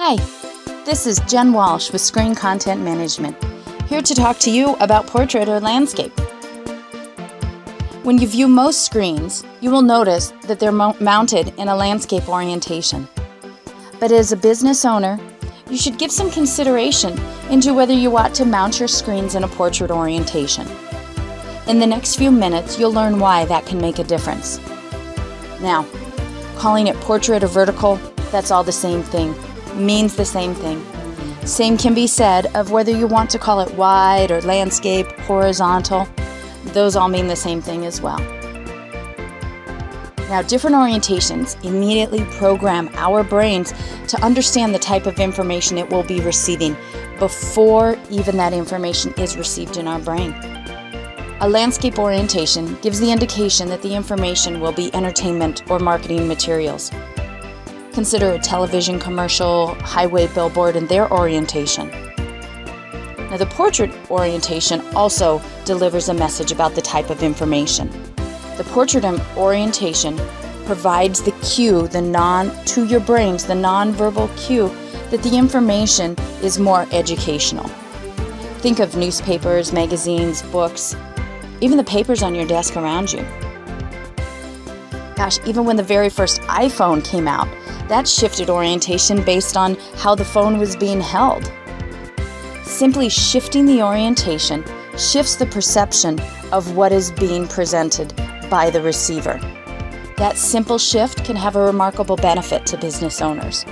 Hi, this is Jen Walsh with Screen Content Management, here to talk to you about portrait or landscape. When you view most screens, you will notice that they're mounted in a landscape orientation. But as a business owner, you should give some consideration into whether you ought to mount your screens in a portrait orientation. In the next few minutes, you'll learn why that can make a difference. Now, calling it portrait or vertical, that's all the same thing. Means the same thing. Same can be said of whether you want to call it wide or landscape, horizontal. Those all mean the same thing as well. Now, different orientations immediately program our brains to understand the type of information it will be receiving before even that information is received in our brain. A landscape orientation gives the indication that the information will be entertainment or marketing materials. Consider a television commercial, highway billboard, and their orientation. Now, the portrait orientation also delivers a message about the type of information. The portrait orientation provides the cue, to your brains, the nonverbal cue that the information is more educational. Think of newspapers, magazines, books, even the papers on your desk around you. Gosh, even when the very first iPhone came out, that shifted orientation based on how the phone was being held. Simply shifting the orientation shifts the perception of what is being presented by the receiver. That simple shift can have a remarkable benefit to business owners.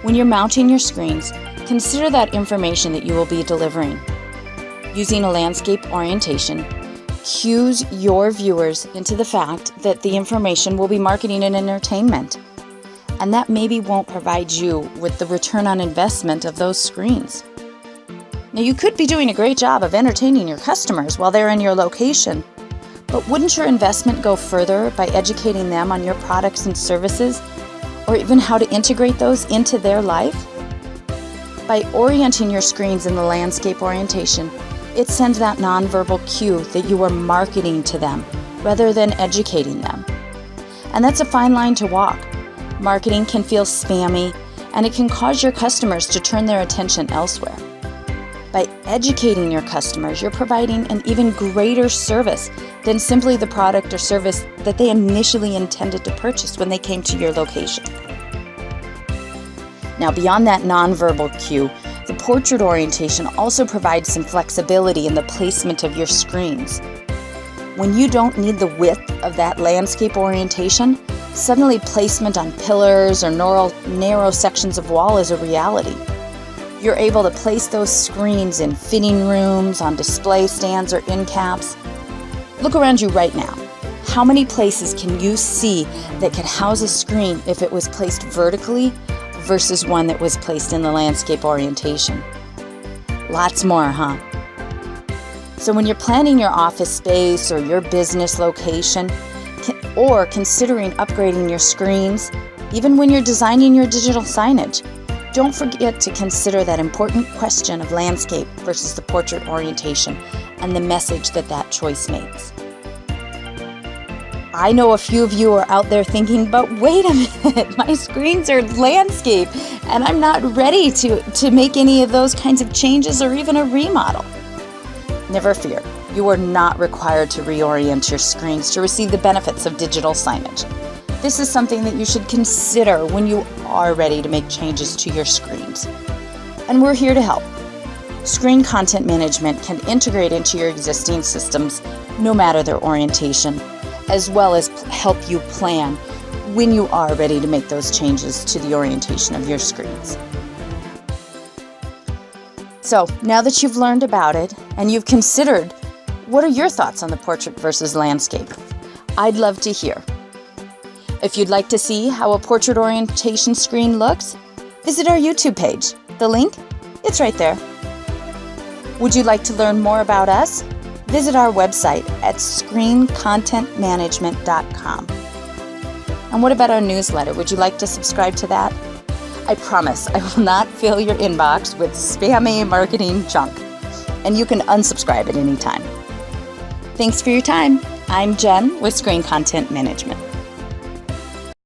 When you're mounting your screens, consider that information that you will be delivering. Using a landscape orientation cues your viewers into the fact that the information will be marketing and entertainment, and that maybe won't provide you with the return on investment of those screens. Now, you could be doing a great job of entertaining your customers while they're in your location, but wouldn't your investment go further by educating them on your products and services, or even how to integrate those into their life? By orienting your screens in the landscape orientation, it sends that nonverbal cue that you are marketing to them rather than educating them. And that's a fine line to walk. Marketing can feel spammy, and it can cause your customers to turn their attention elsewhere. By educating your customers, you're providing an even greater service than simply the product or service that they initially intended to purchase when they came to your location. Now, beyond that nonverbal cue, the portrait orientation also provides some flexibility in the placement of your screens. When you don't need the width of that landscape orientation, suddenly placement on pillars or narrow sections of wall is a reality. You're able to place those screens in fitting rooms, on display stands, or end caps. Look around you right now. How many places can you see that could house a screen if it was placed vertically versus one that was placed in the landscape orientation? Lots more, huh? So when you're planning your office space or your business location, or considering upgrading your screens, even when you're designing your digital signage, don't forget to consider that important question of landscape versus the portrait orientation and the message that that choice makes. I know a few of you are out there thinking, but wait a minute, my screens are landscape and I'm not ready to make any of those kinds of changes or even a remodel. Never fear. You are not required to reorient your screens to receive the benefits of digital signage. This is something that you should consider when you are ready to make changes to your screens. And we're here to help. Screen Content Management can integrate into your existing systems, no matter their orientation, as well as help you plan when you are ready to make those changes to the orientation of your screens. So, now that you've learned about it and you've considered, what are your thoughts on the portrait versus landscape? I'd love to hear. If you'd like to see how a portrait orientation screen looks, visit our YouTube page. The link? It's right there. Would you like to learn more about us? Visit our website at screencontentmanagement.com. And what about our newsletter? Would you like to subscribe to that? I promise I will not fill your inbox with spammy marketing junk, and you can unsubscribe at any time. Thanks for your time. I'm Jen with Screen Content Management.